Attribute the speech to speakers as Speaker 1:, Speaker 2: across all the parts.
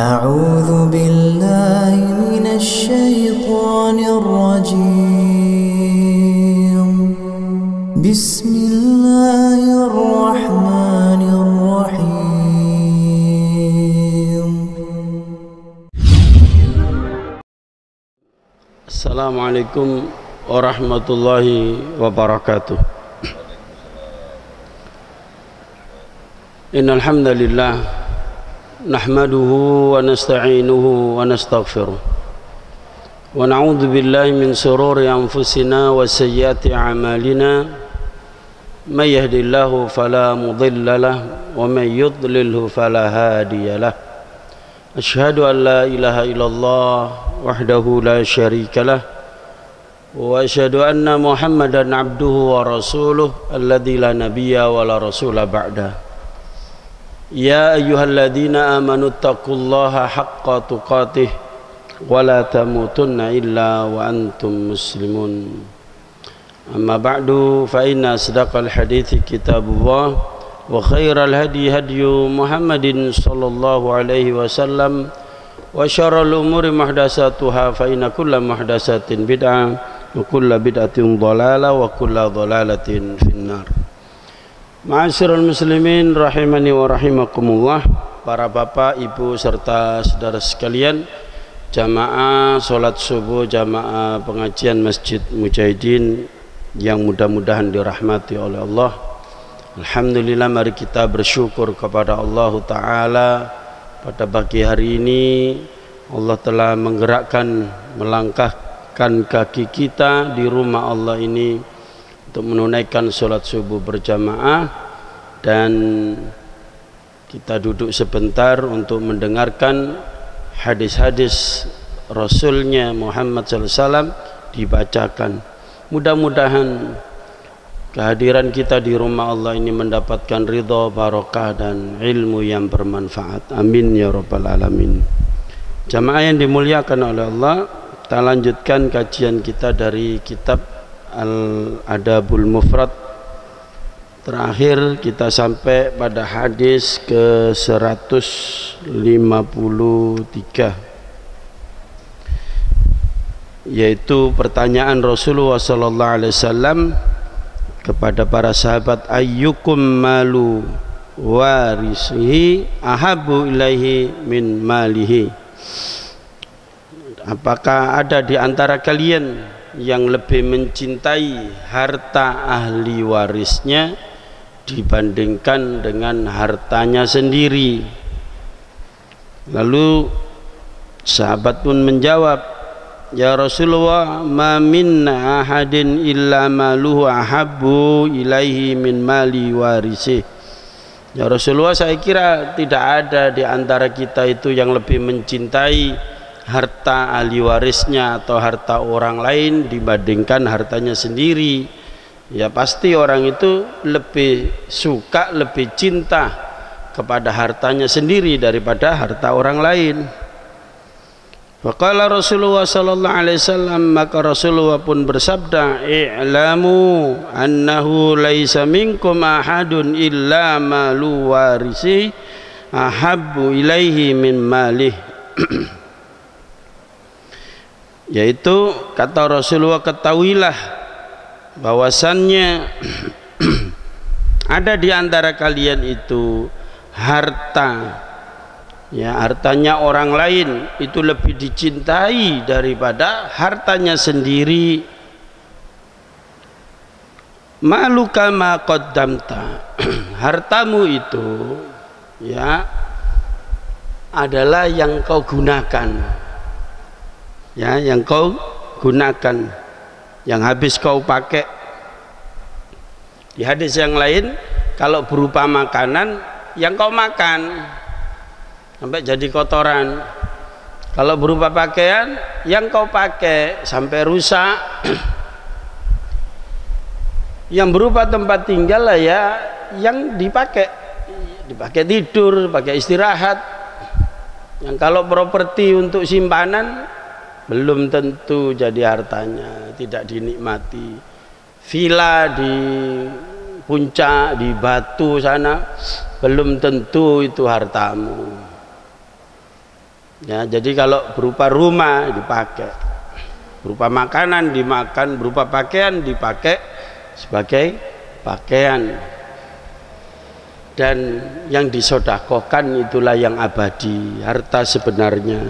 Speaker 1: أعوذ بالله من الشيطان الرجيم بسم الله الرحمن الرحيم.
Speaker 2: السلام عليكم ورحمة الله وبركاته. إن الحمد لله نحمده ونستعينه ونستغفره ونعوذ بالله من شرور أنفسنا وسيئات أعمالنا. من يهد الله فلا مضل له ومن يضلله فلا هادي له. أشهد أن لا إله إلا الله وحده لا شريك له وأشهد أن محمدا عبده ورسوله الذي لا نبي ولا رسول بعده. يا أيها الذين آمنوا اتقوا الله حق تقاته ولا تموتن إلا وأنتم مسلمون. أما بعد فإن أصدق الحديث كتاب الله وخير الهدي هدي محمد صلى الله عليه وسلم وشر الأمور محدثاتها فإن كل محدثة بدعة وكل بدعة ضلالة وكل ضلالة في النار. Ma'asyiral muslimin rahimani wa rahimakumullah, para bapak, ibu serta saudara sekalian, jamaah salat subuh, jamaah pengajian Masjid Mujahidin yang mudah-mudahan dirahmati oleh Allah. Alhamdulillah, mari kita bersyukur kepada Allah Ta'ala. Pada pagi hari ini Allah telah menggerakkan, melangkahkan kaki kita di rumah Allah ini untuk menunaikan sholat subuh berjamaah, dan kita duduk sebentar untuk mendengarkan hadis-hadis Rasulnya Muhammad SAW dibacakan. Mudah-mudahan kehadiran kita di rumah Allah ini mendapatkan ridha, barokah dan ilmu yang bermanfaat. Amin ya rabbal alamin. Jamaah yang dimuliakan oleh Allah, kita lanjutkan kajian kita dari kitab Al-Adabul Mufrad. Terakhir kita sampai pada hadis ke 153, yaitu pertanyaan Rasulullah sallallahu alaihi wasallam kepada para sahabat, ayyukum malu warisihi ahabbu ilaihi min malihi. Apakah ada di antara kalian yang lebih mencintai harta ahli warisnya dibandingkan dengan hartanya sendiri? Lalu sahabat pun menjawab, ya Rasulullah, ma minna ahadin illa maluhu ahabbu ilaihi min mali warisi. Ya Rasulullah, saya kira tidak ada di antara kita itu yang lebih mencintai harta ahli warisnya atau harta orang lain dibandingkan hartanya sendiri. Ya pasti orang itu lebih suka, lebih cinta kepada hartanya sendiri daripada harta orang lain. Faqala Rasulullah sallallahu alaihi wasallam, maka Rasulullah pun bersabda, i'lamu annahu laisa minkum ahadun illa malu warisi ahabbu ilaihi min malih. Yaitu kata Rasulullah, ketahuilah bahwasannya ada di antara kalian itu harta, ya hartanya orang lain itu lebih dicintai daripada hartanya sendiri. Maluka ma qaddamta, hartamu itu ya adalah yang kau gunakan, ya yang kau gunakan, yang habis kau pakai. Di hadis yang lain, kalau berupa makanan yang kau makan sampai jadi kotoran. Kalau berupa pakaian yang kau pakai sampai rusak. Yang berupa tempat tinggal lah ya yang dipakai tidur, pakai istirahat. Yang kalau properti untuk simpanan belum tentu jadi hartanya, tidak dinikmati. Villa di puncak, di Batu sana belum tentu itu hartamu. Ya, jadi kalau berupa rumah dipakai, berupa makanan dimakan, berupa pakaian dipakai sebagai pakaian. Dan yang disodakohkan itulah yang abadi, harta sebenarnya.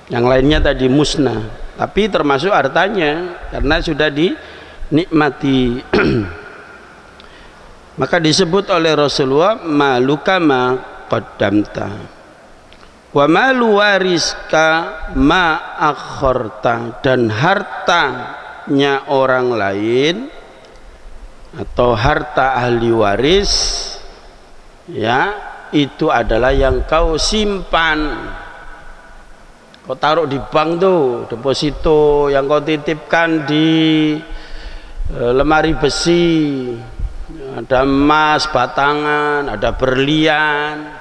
Speaker 2: Yang lainnya tadi musnah, tapi termasuk hartanya karena sudah dinikmati. Maka disebut oleh Rasulullah maluka ma qaddamta wa malu wariska ma akhorta, dan hartanya orang lain atau harta ahli waris ya itu adalah yang kau simpan, kau taruh di bank tuh, deposito yang kau titipkan di lemari besi, ada emas batangan, ada berlian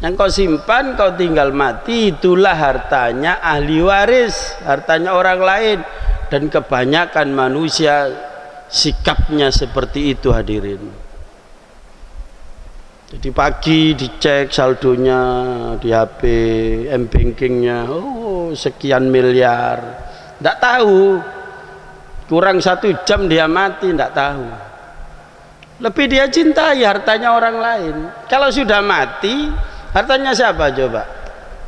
Speaker 2: yang kau simpan, kau tinggal mati, itulah hartanya ahli waris, hartanya orang lain. Dan kebanyakan manusia sikapnya seperti itu, hadirin. Jadi pagi dicek saldonya di HP, m-bankingnya, oh sekian miliar, tidak tahu, kurang 1 jam dia mati, tidak tahu. Lebih dia cintai hartanya orang lain. Kalau sudah mati, hartanya siapa coba?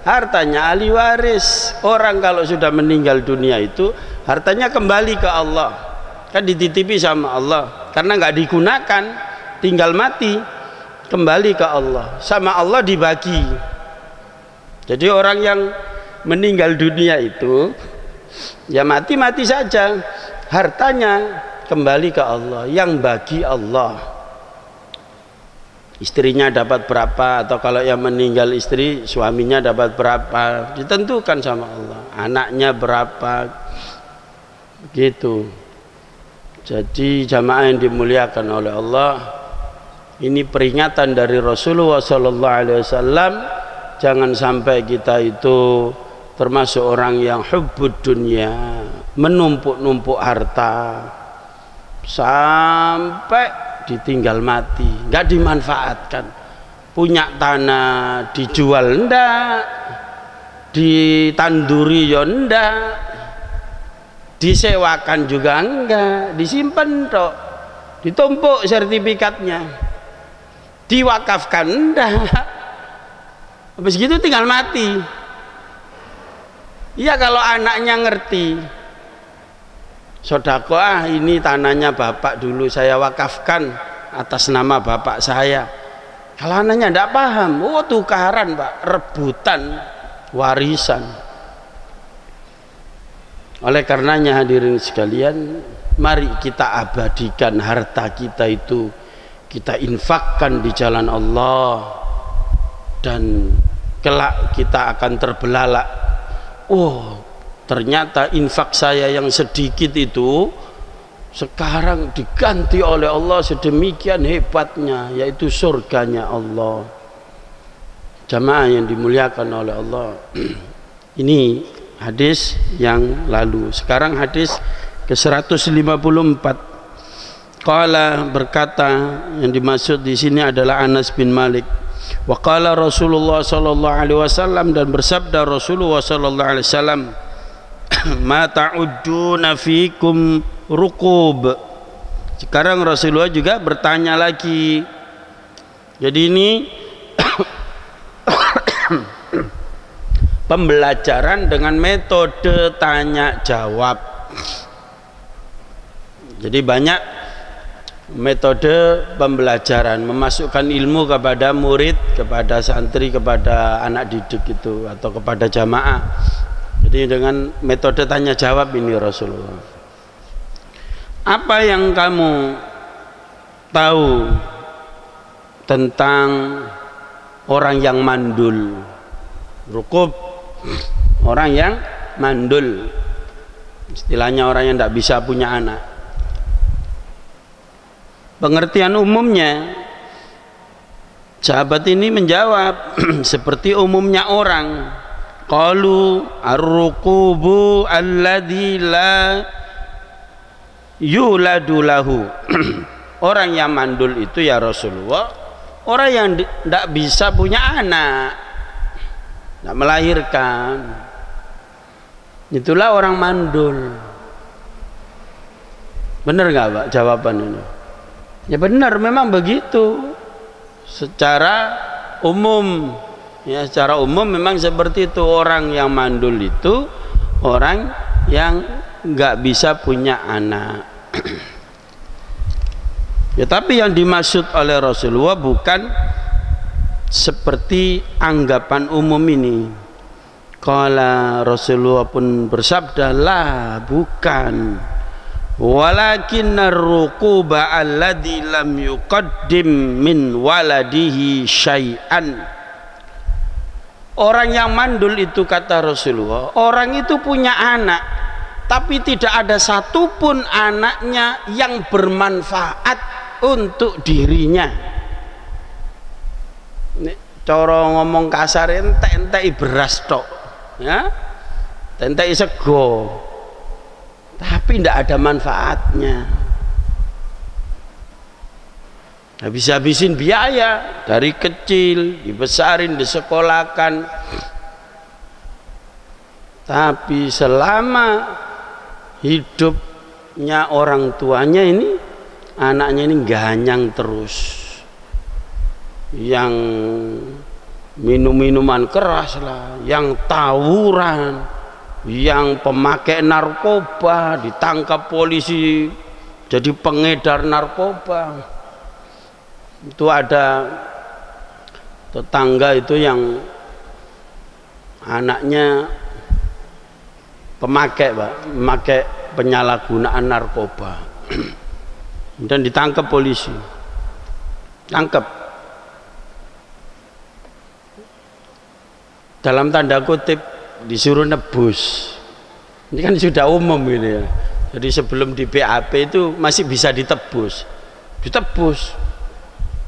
Speaker 2: Hartanya ahli waris. Orang kalau sudah meninggal dunia itu hartanya kembali ke Allah, kan dititipi sama Allah, karena nggak digunakan, tinggal mati, kembali ke Allah, sama Allah dibagi. Jadi orang yang meninggal dunia itu ya mati-mati saja, hartanya kembali ke Allah, yang bagi Allah. Istrinya dapat berapa, atau kalau yang meninggal istri, suaminya dapat berapa, ditentukan sama Allah. Anaknya berapa, gitu. Jadi jamaah yang dimuliakan oleh Allah, ini peringatan dari Rasulullah SAW. Jangan sampai kita itu termasuk orang yang hubbud dunya, menumpuk-numpuk harta sampai ditinggal mati, nggak dimanfaatkan. Punya tanah dijual ndak, ditanduri ya ndak, disewakan juga enggak, disimpan tok, ditumpuk sertifikatnya, diwakafkan ndak, habis gitu tinggal mati. Iya, kalau anaknya ngerti, sodako, ini tanahnya bapak dulu saya wakafkan atas nama bapak saya. Kalau anaknya tidak paham, oh tukaran pak, rebutan warisan. Oleh karenanya hadirin sekalian, mari kita abadikan harta kita itu, kita infakkan di jalan Allah, dan kelak kita akan terbelalak. Oh, ternyata infak saya yang sedikit itu sekarang diganti oleh Allah sedemikian hebatnya, yaitu surganya Allah. Jamaah yang dimuliakan oleh Allah, ini hadis yang lalu. Sekarang hadis ke 154. Qala, berkata, yang dimaksud di sini adalah Anas bin Malik. Wa qala Rasulullah sallallahu alaihi wasallam, dan bersabda Rasulullah sallallahu alaihi wasallam, ma ta'udduna fikum rukub. Sekarang Rasulullah juga bertanya lagi. Jadi ini pembelajaran dengan metode tanya jawab. Jadi banyak metode pembelajaran, memasukkan ilmu kepada murid, kepada santri, kepada anak didik itu, atau kepada jamaah. Jadi dengan metode tanya jawab ini Rasulullah. Apa yang kamu tahu tentang orang yang mandul? Rukub, orang yang mandul, istilahnya orang yang tidak bisa punya anak. Pengertian umumnya, sahabat ini menjawab seperti umumnya orang. Qalu ar-rukubu alladzi la yuladu lahu. Orang yang mandul itu ya Rasulullah, orang yang tidak bisa punya anak. tidak melahirkan. Itulah orang mandul. Benar nggak Pak jawaban ini? Ya benar, memang begitu. Secara umum, ya secara umum memang seperti itu. Orang yang mandul itu orang yang nggak bisa punya anak. Ya tapi yang dimaksud oleh Rasulullah bukan seperti anggapan umum ini. Qala Rasulullah pun bersabda, lah bukan, walakinnar ruquba alladhi lam yuqaddim min waladihi syai'an. Orang yang mandul itu, kata Rasulullah, orang itu punya anak tapi tidak ada satupun anaknya yang bermanfaat untuk dirinya. Cara ngomong kasar, entek-entek beras tok, ya, entek sego, tapi tidak ada manfaatnya. Habis-habisin biaya dari kecil, dibesarin, disekolahkan, tapi selama hidupnya orang tuanya ini, anaknya ini ganyang terus, yang minum-minuman keras lah, yang tawuran, yang pemakai narkoba, ditangkap polisi jadi pengedar narkoba. Itu ada tetangga itu yang anaknya pemakai, Pak, memakai penyalahgunaan narkoba. Dan ditangkap polisi, tangkap. Dalam tanda kutip disuruh nebus. Ini kan sudah umum ini ya. Jadi sebelum di BAP itu masih bisa ditebus. Ditebus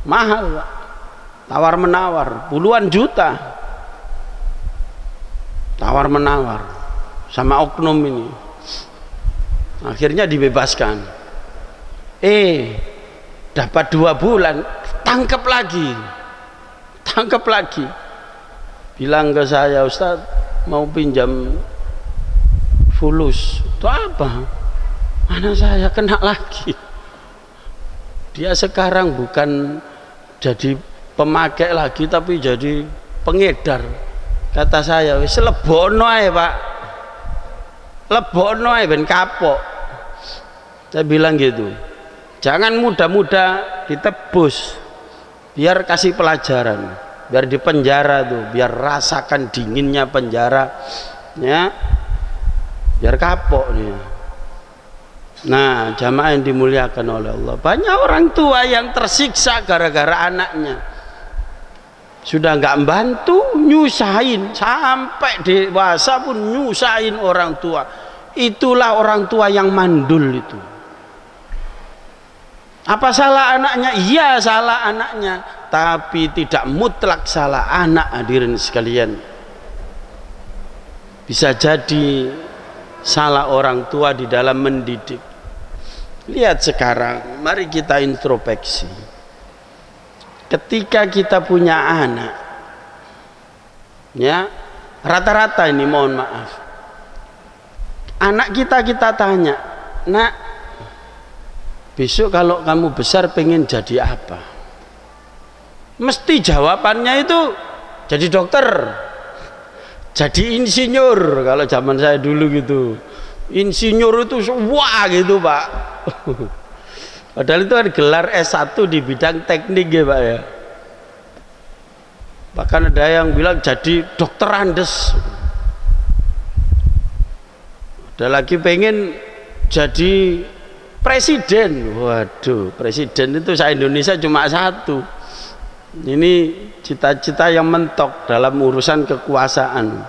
Speaker 2: mahal Pak. Tawar menawar puluhan juta. Tawar menawar sama oknum ini. Akhirnya dibebaskan. Dapat 2 bulan, tangkap lagi. Tangkap lagi. Bilang ke saya, Ustaz mau pinjam fulus. Itu apa? Mana saya kena lagi. Dia sekarang bukan jadi pemakai lagi tapi jadi pengedar. Kata saya, wis lebono ae Pak, lebono ae ben kapok. Saya bilang gitu, jangan mudah-mudah ditebus, biar kasih pelajaran, biar di penjara tuh, biar rasakan dinginnya penjara, ya, biar kapok nih. Nah, jamaah yang dimuliakan oleh Allah, banyak orang tua yang tersiksa gara-gara anaknya sudah nggak membantu, nyusahin, sampai dewasa pun nyusahin orang tua. Itulah orang tua yang mandul itu. Apa salah anaknya? Iya, salah anaknya, tapi tidak mutlak salah anak. Hadirin sekalian, bisa jadi salah orang tua di dalam mendidik. Lihat sekarang, mari kita introspeksi. Ketika kita punya anak, ya, rata-rata ini, mohon maaf, anak kita tanya, nak, besok kalau kamu besar pengen jadi apa? Mesti jawabannya itu jadi dokter, jadi insinyur. Kalau zaman saya dulu gitu, insinyur itu wah gitu Pak. Padahal itu ada gelar S1 di bidang teknik ya Pak ya. Bahkan ada yang bilang jadi dokter Andes. Ada lagi pengen jadi presiden. Waduh, presiden itu se-Indonesia cuma 1. Ini cita-cita yang mentok dalam urusan kekuasaan.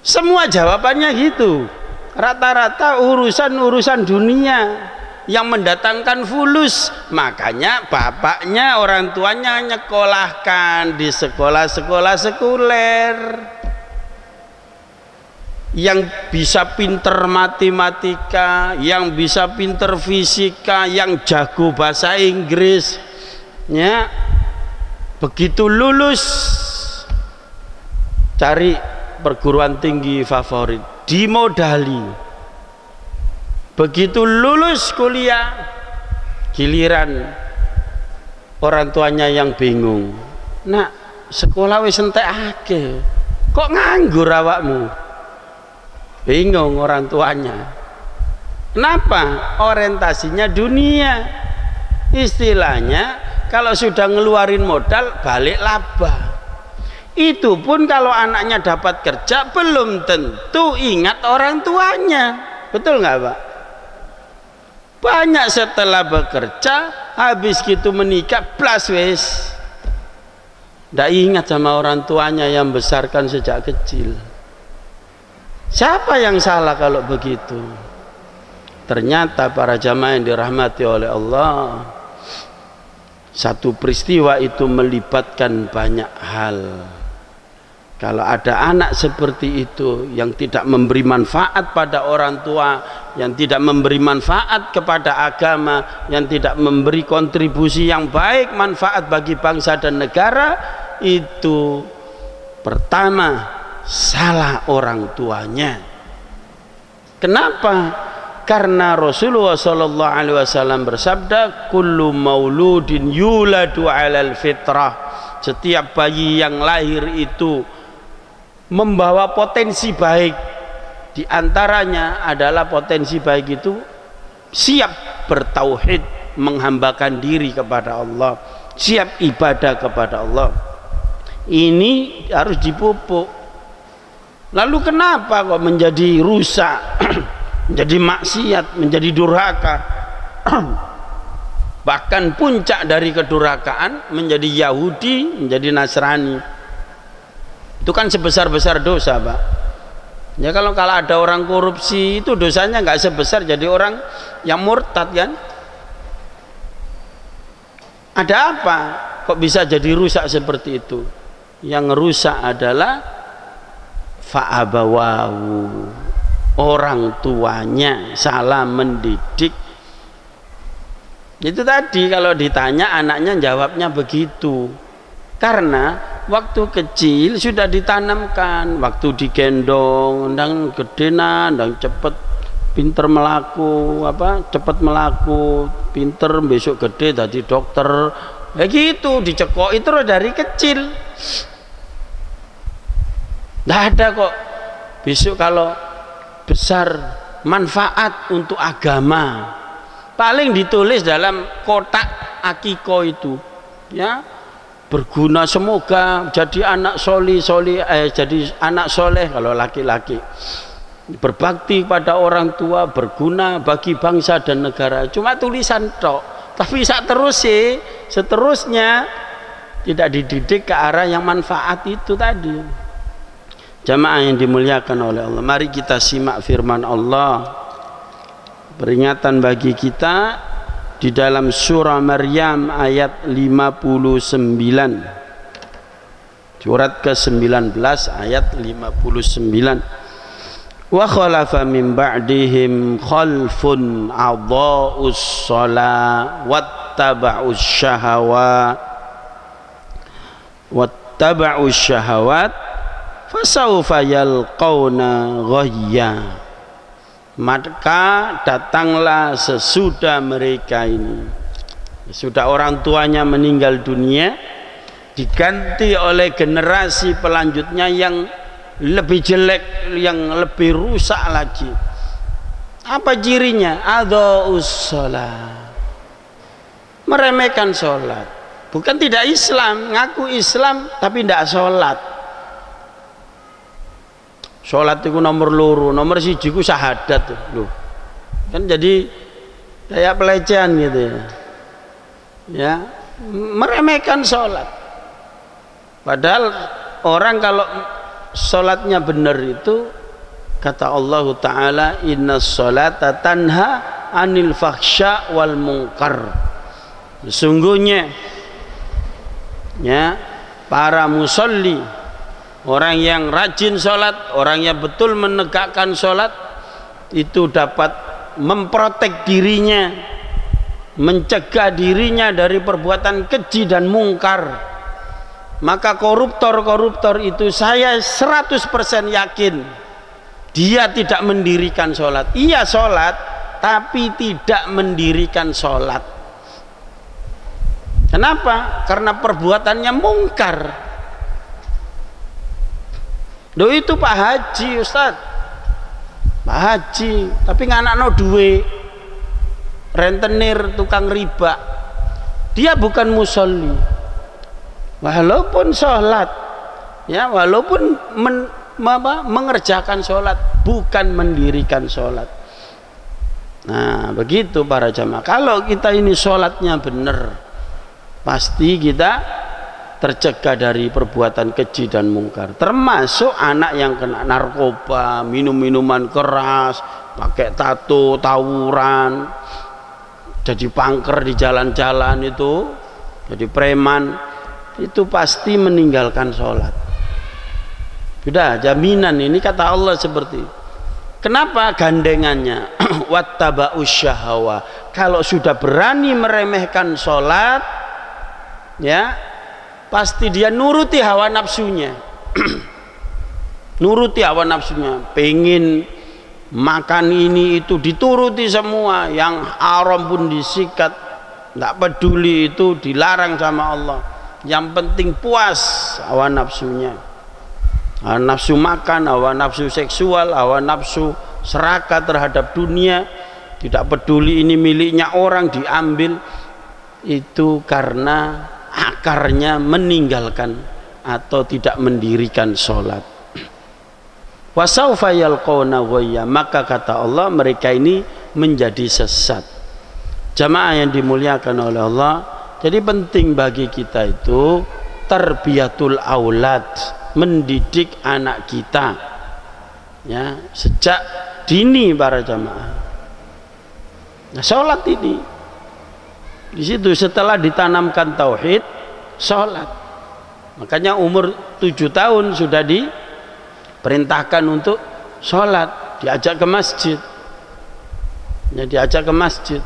Speaker 2: Semua jawabannya gitu. Rata-rata urusan-urusan dunia yang mendatangkan fulus. Makanya bapaknya, orang tuanya nyekolahkan di sekolah-sekolah sekuler. Yang bisa pinter matematika, yang bisa pinter fisika, yang jago bahasa Inggris, ya, begitu lulus cari perguruan tinggi favorit, dimodali. Begitu lulus kuliah, giliran orang tuanya yang bingung. Nak, sekolah wis entek akeh, kok nganggur awakmu? Bingung orang tuanya. Kenapa? Orientasinya dunia. Istilahnya kalau sudah ngeluarin modal balik laba. Itu pun kalau anaknya dapat kerja belum tentu ingat orang tuanya. Betul nggak, Pak? Banyak setelah bekerja habis gitu menikah plus wes nggak ingat sama orang tuanya yang besarkan sejak kecil. Siapa yang salah kalau begitu? Ternyata para jamaah yang dirahmati oleh Allah, satu peristiwa itu melibatkan banyak hal. Kalau ada anak seperti itu yang tidak memberi manfaat pada orang tua, yang tidak memberi manfaat kepada agama, yang tidak memberi kontribusi yang baik, manfaat bagi bangsa dan negara, itu pertama salah orang tuanya. Kenapa? Karena Rasulullah sallallahu alaihi wasallam bersabda, kullu mauludin yuladu 'alal fitrah. Setiap bayi yang lahir itu membawa potensi baik. Di antaranya adalah potensi baik itu siap bertauhid, menghambakan diri kepada Allah, siap ibadah kepada Allah. Ini harus dipupuk. Lalu kenapa kok menjadi rusak, menjadi maksiat, menjadi durhaka? Bahkan puncak dari kedurhakaan menjadi Yahudi, menjadi Nasrani. Itu kan sebesar-besar dosa, Pak. Ya kalau ada orang korupsi itu dosanya nggak sebesar jadi orang yang murtad, kan? Ada apa kok bisa jadi rusak seperti itu? Yang rusak adalah fa'abawahu, orang tuanya salah mendidik. Itu tadi kalau ditanya anaknya jawabnya begitu. Karena waktu kecil sudah ditanamkan, waktu digendong, ndang gedena, ndang cepet pinter melaku, cepet melaku, pinter besok gede jadi dokter. Gitu dicekok itu dari kecil. Nggak ada kok besok kalau besar manfaat untuk agama. Paling ditulis dalam kotak akiko itu, ya, berguna semoga jadi anak jadi anak soleh kalau laki-laki, berbakti pada orang tua, berguna bagi bangsa dan negara. Cuma tulisan tok, tapi seterusnya tidak dididik ke arah yang manfaat itu tadi. Jamaah yang dimuliakan oleh Allah, mari kita simak firman Allah, peringatan bagi kita di dalam surah Maryam ayat 59, surat ke-19 ayat 59. Wa khalafa min ba'dihim khalfun adha'us shalah wattaba'us syahawat fasawfa yalqawna ghayya. Maka datanglah sesudah mereka ini, sudah orang tuanya meninggal dunia, diganti oleh generasi pelanjutnya yang lebih jelek, yang lebih rusak lagi. Apa cirinya? Adha'us shalah, meremehkan sholat. Bukan tidak Islam, ngaku Islam tapi tidak sholat. Sholat itu nomor loro, nomor siji ku syahadat loh. Kan jadi kayak pelecehan gitu ya. Ya, meremehkan sholat. Padahal orang kalau sholatnya benar itu, kata Allah Ta'ala, inna sholata tanha anil fakhsya wal munkar. Sesungguhnya ya, para musolli, orang yang rajin sholat, orang yang betul menegakkan sholat, itu dapat memprotek dirinya, mencegah dirinya dari perbuatan keji dan mungkar. Maka koruptor itu saya 100% yakin dia tidak mendirikan sholat. Iya sholat, tapi tidak mendirikan sholat. Kenapa? Karena perbuatannya mungkar. Loh itu Pak Haji Ustaz, Pak Haji, tapi nganakno duwe, rentenir, tukang riba. Dia bukan musolli, walaupun sholat, ya walaupun mengerjakan sholat, bukan mendirikan sholat. Nah begitu para jamaah. Kalau kita ini sholatnya benar, pasti kita tercegah dari perbuatan keji dan mungkar. Termasuk anak yang kena narkoba, minum minuman keras, pakai tato, tawuran, jadi pangker di jalan-jalan itu, jadi preman, itu pasti meninggalkan sholat. Sudah jaminan ini kata Allah seperti itu. Kenapa gandengannya? Wattaba'us syahawa. Kalau sudah berani meremehkan sholat, ya pasti dia nuruti hawa nafsunya. Nuruti hawa nafsunya, pengen makan ini itu dituruti semua, yang haram pun disikat, nggak peduli, itu dilarang sama Allah. Yang penting puas hawa nafsunya. Hawa nafsu makan, hawa nafsu seksual, hawa nafsu serakah terhadap dunia, tidak peduli ini miliknya orang, diambil. Itu karena akarnya meninggalkan atau tidak mendirikan sholat. Wasaufa yalqawna ghayya, maka kata Allah mereka ini menjadi sesat. Jamaah yang dimuliakan oleh Allah, jadi penting bagi kita itu tarbiyatul aulad, mendidik anak kita ya sejak dini para jamaah. Nah, sholat ini di situ setelah ditanamkan tauhid, sholat. Makanya umur 7 tahun sudah diperintahkan untuk sholat, diajak ke masjid. Ya, diajak ke masjid.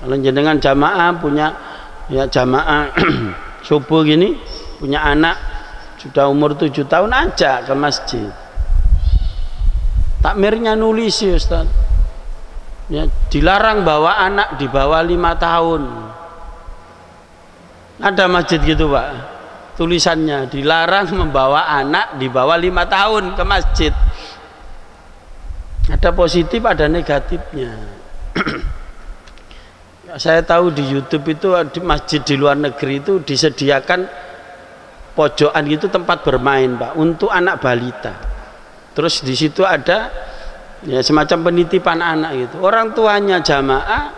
Speaker 2: Kalau jenengan jamaah punya ya jamaah subuh gini, punya anak sudah umur 7 tahun, ajak ke masjid. Takmirnya nulis ya Ustaz. Ya, dilarang bawa anak di bawah 5 tahun. Ada masjid gitu Pak, tulisannya dilarang membawa anak di bawah 5 tahun ke masjid. Ada positif, ada negatifnya. Saya tahu di YouTube itu di masjid di luar negeri itu disediakan pojokan gitu tempat bermain Pak untuk anak balita. Terus di situ ada ya semacam penitipan anak gitu. Orang tuanya jamaah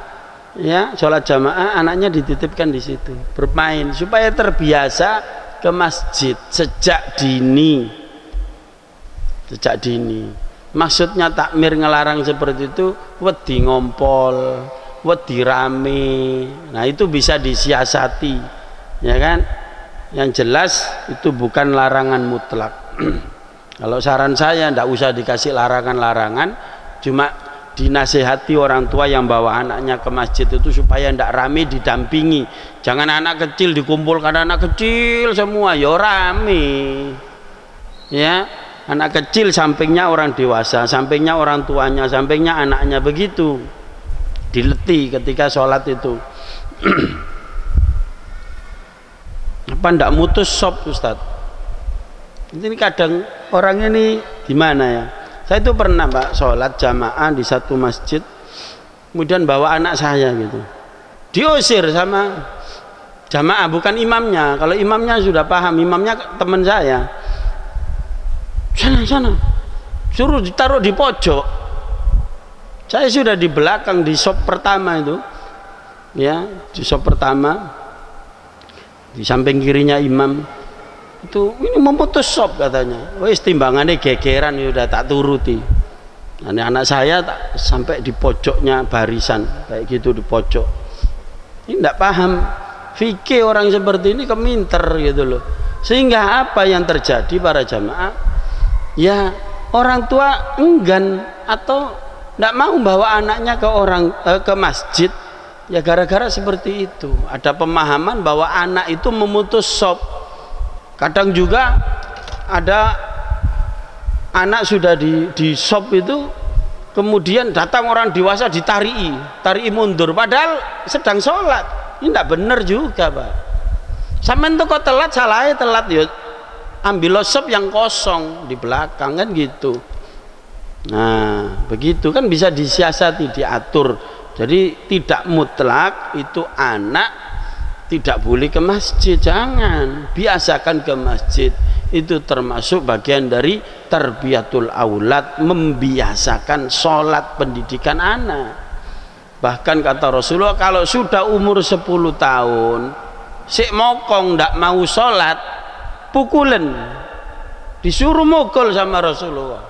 Speaker 2: ya sholat jamaah, anaknya dititipkan di situ bermain supaya terbiasa ke masjid sejak dini. Sejak dini. Maksudnya takmir ngelarang seperti itu wedi ngompol, wedi rame. Nah itu bisa disiasati ya kan. Yang jelas itu bukan larangan mutlak. Kalau saran saya tidak usah dikasih larangan-larangan, cuma dinasehati orang tua yang bawa anaknya ke masjid itu supaya tidak rame, didampingi. Jangan anak kecil dikumpulkan, anak kecil semua ya rame ya. Anak kecil sampingnya orang dewasa, sampingnya orang tuanya, sampingnya anaknya, begitu dileti ketika sholat itu. Apa ndak mutus sop Ustaz? Ini kadang orang ini gimana ya? Saya itu pernah Pak sholat jamaah di satu masjid, kemudian bawa anak saya gitu, diusir sama jamaah, bukan imamnya. Kalau imamnya sudah paham, imamnya teman saya, sana suruh ditaruh di pojok. Saya sudah di belakang di sop pertama itu ya, di sop pertama di samping kirinya imam itu, ini memutus sop katanya. Wes timbangannya gegeran, udah tak turuti. Nah, anak saya tak sampai di pojoknya barisan kayak gitu, di pojok. Ini tidak paham fikih orang seperti ini, keminter gitu loh. Sehingga apa yang terjadi para jamaah? Ya orang tua enggan atau tidak mau bawa anaknya ke masjid. Ya gara-gara seperti itu. Ada pemahaman bahwa anak itu memutus sop. Kadang juga ada anak sudah di sop itu, kemudian datang orang dewasa tarii mundur, padahal sedang sholat. Ini tidak benar juga, Pak. Sampean tuh kok telat, salahnya telat ya, ambil sop yang kosong di belakang kan gitu. Nah begitu kan bisa disiasati, diatur. Jadi tidak mutlak itu anak tidak boleh ke masjid, jangan. Biasakan ke masjid, itu termasuk bagian dari tarbiyatul aulad, membiasakan sholat, pendidikan anak. Bahkan kata Rasulullah, kalau sudah umur 10 tahun sik mokong ndak mau sholat, pukulen, disuruh mukul sama Rasulullah.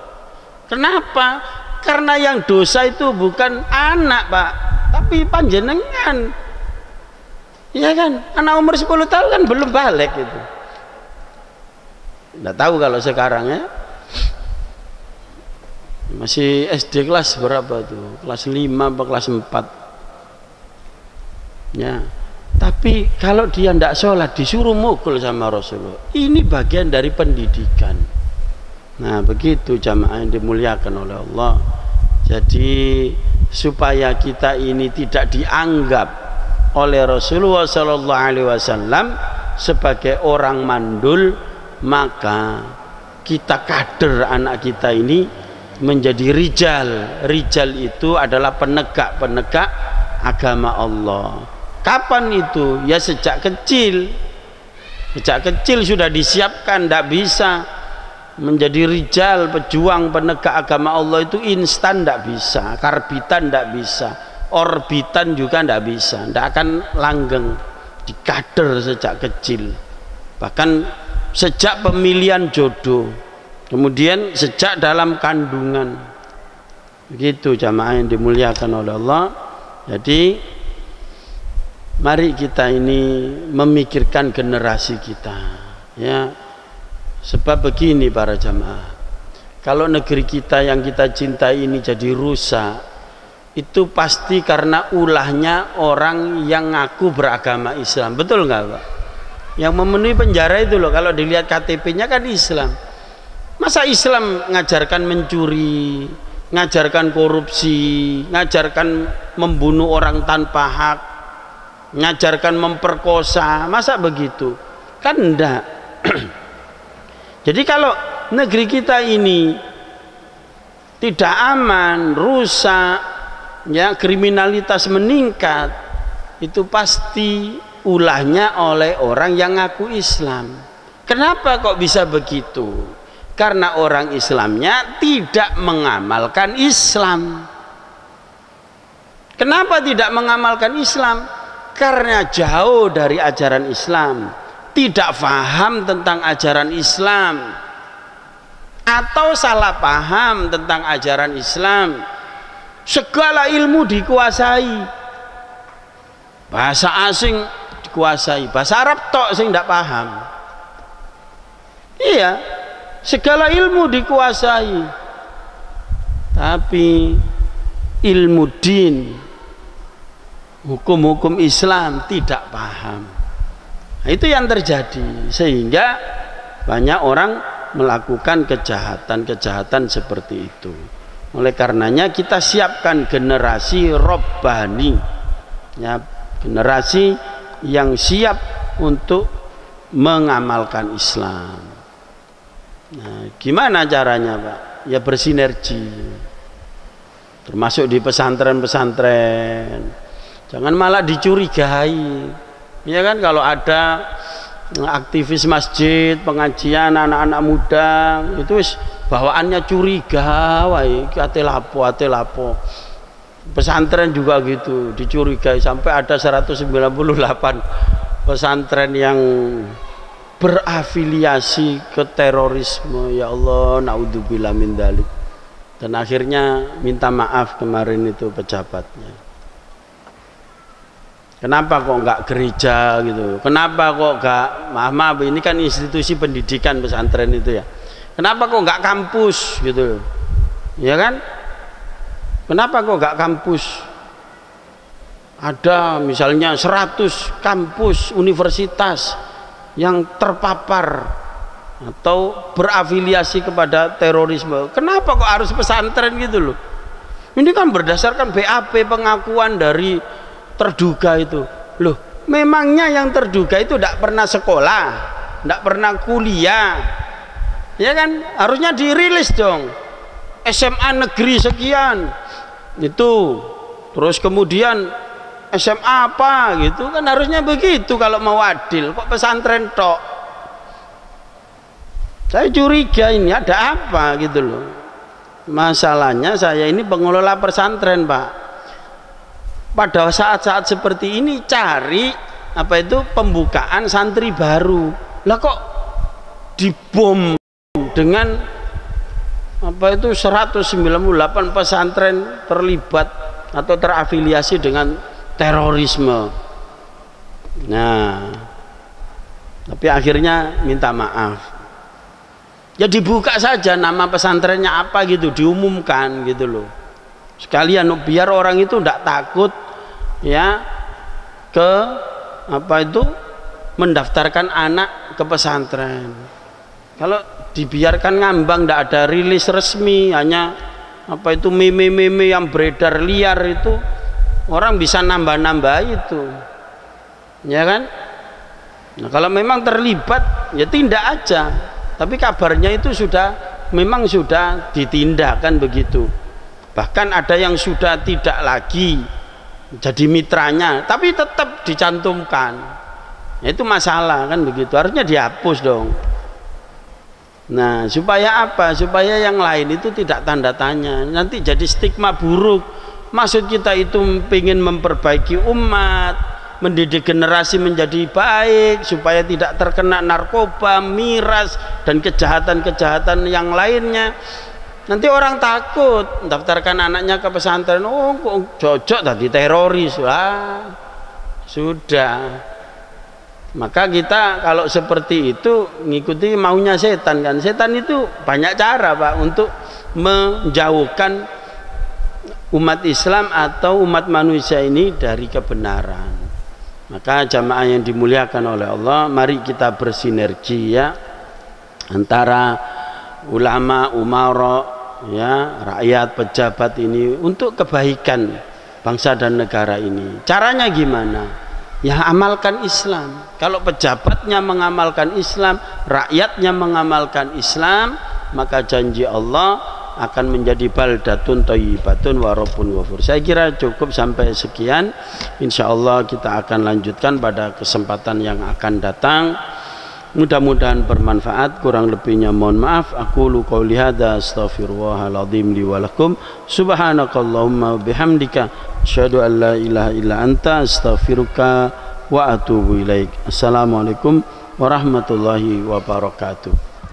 Speaker 2: Kenapa? Karena yang dosa itu bukan anak, Pak, tapi panjenengan. Iya kan, anak umur 10 tahun kan belum balik gitu. Nggak tahu kalau sekarang ya, masih SD kelas berapa tuh, kelas 5 atau kelas 4 ya. Tapi kalau dia ndak sholat disuruh mukul sama Rasulullah. Ini bagian dari pendidikan. Nah begitu jamaah yang dimuliakan oleh Allah. Jadi supaya kita ini tidak dianggap oleh Rasulullah SAW sebagai orang mandul, maka kita kader anak kita ini menjadi rijal. Rijal itu adalah penegak agama Allah. Kapan itu? Ya sejak kecil. Sejak kecil sudah disiapkan. Tidak bisa menjadi rijal, pejuang, penegak agama Allah itu instan, tidak bisa. Karbitan tidak bisa, orbitan juga tidak bisa, tidak akan langgeng. Dikader sejak kecil, bahkan sejak pemilihan jodoh, kemudian sejak dalam kandungan. Begitu jamaah yang dimuliakan oleh Allah. Jadi mari kita ini memikirkan generasi kita, ya. Sebab begini para jamaah, kalau negeri kita yang kita cintai ini jadi rusak, itu pasti karena ulahnya orang yang ngaku beragama Islam. Betul nggak, Pak? Yang memenuhi penjara itu loh, kalau dilihat KTP-nya kan Islam. Masa Islam ngajarkan mencuri, ngajarkan korupsi, ngajarkan membunuh orang tanpa hak, ngajarkan memperkosa? Masa begitu? Kan enggak. Jadi kalau negeri kita ini tidak aman, rusak, ya, kriminalitas meningkat, itu pasti ulahnya oleh orang yang ngaku Islam. Kenapa kok bisa begitu? Karena orang Islamnya tidak mengamalkan Islam. Kenapa tidak mengamalkan Islam? Karena jauh dari ajaran Islam, tidak paham tentang ajaran Islam, atau salah paham tentang ajaran Islam. Segala ilmu dikuasai, bahasa asing dikuasai, bahasa Arab tok sing ndak paham. Iya, segala ilmu dikuasai, tapi ilmu din, hukum-hukum Islam tidak paham. Nah, itu yang terjadi, sehingga banyak orang melakukan kejahatan-kejahatan seperti itu. Oleh karenanya kita siapkan generasi robbani, ya, generasi yang siap untuk mengamalkan Islam. Nah, gimana caranya, Pak? Ya bersinergi, termasuk di pesantren-pesantren. Jangan malah dicurigai, ya kan? Kalau ada aktivis masjid, pengajian anak-anak muda itu bawaannya curiga, wae ate lapo. Pesantren juga gitu, dicurigai. Sampai ada 198 pesantren yang berafiliasi ke terorisme. Ya Allah, naudzubillah min dzalik. Dan akhirnya minta maaf kemarin itu pejabatnya. Kenapa kok nggak gereja gitu? Kenapa kok nggak, maaf ini kan institusi pendidikan pesantren itu ya. Kenapa kok nggak kampus gitu? Ya kan? Kenapa kok nggak kampus? Ada misalnya 100 kampus universitas yang terpapar atau berafiliasi kepada terorisme. Kenapa kok harus pesantren gitu loh? Ini kan berdasarkan BAP, pengakuan dari terduga itu. Loh, memangnya yang terduga itu tidak pernah sekolah, tidak pernah kuliah, ya kan? Harusnya dirilis dong. SMA negeri sekian itu, terus kemudian SMA apa gitu kan, harusnya begitu kalau mau adil. Kok pesantren tok? Saya curiga ini ada apa gitu loh. Masalahnya saya ini pengelola pesantren, Pak. Pada saat-saat seperti ini cari apa itu pembukaan santri baru. Lah kok dibom dengan apa itu 198 pesantren terlibat atau terafiliasi dengan terorisme. Nah, tapi akhirnya minta maaf. Ya dibuka saja nama pesantrennya apa gitu, diumumkan gitu loh. Sekalian biar orang itu tidak takut ya ke apa itu mendaftarkan anak ke pesantren. Kalau dibiarkan ngambang, tidak ada rilis resmi, hanya apa itu meme-meme yang beredar liar, itu orang bisa nambah-nambah itu, ya kan? Nah, kalau memang terlibat ya tindak aja. Tapi kabarnya itu memang sudah ditindak kan begitu. Bahkan ada yang sudah tidak lagi jadi mitranya, tapi tetap dicantumkan. Ya, itu masalah kan begitu. Harusnya dihapus dong. Nah, supaya apa? Supaya yang lain itu tidak tanda tanya. Nanti jadi stigma buruk. Maksud kita itu ingin memperbaiki umat, mendidik generasi menjadi baik supaya tidak terkena narkoba, miras, dan kejahatan-kejahatan yang lainnya. Nanti orang takut daftarkan anaknya ke pesantren. Oh, kok cocok tadi teroris. Wah, sudah. Maka kita kalau seperti itu ngikuti maunya setan kan. Setan itu banyak cara, Pak, untuk menjauhkan umat Islam atau umat manusia ini dari kebenaran. Maka jamaah yang dimuliakan oleh Allah, mari kita bersinergi ya antara ulama, umara, ya, rakyat, pejabat ini untuk kebaikan bangsa dan negara ini. Caranya gimana? Ya amalkan Islam. Kalau pejabatnya mengamalkan Islam, rakyatnya mengamalkan Islam, maka janji Allah akan menjadi baldatun thayyibatun wa rabbun ghafur. Saya kira cukup sampai sekian. Insyaallah kita akan lanjutkan pada kesempatan yang akan datang. Mudah-mudahan bermanfaat. Kurang lebihnya mohon maaf. Aqulu qouli hadza astaghfirullahal azim li wa lakum. Subhanakallahumma bihamdika asyhadu an la ilaha illa anta astaghfiruka wa atubu ilaik. Assalamualaikum warahmatullahi wabarakatuh.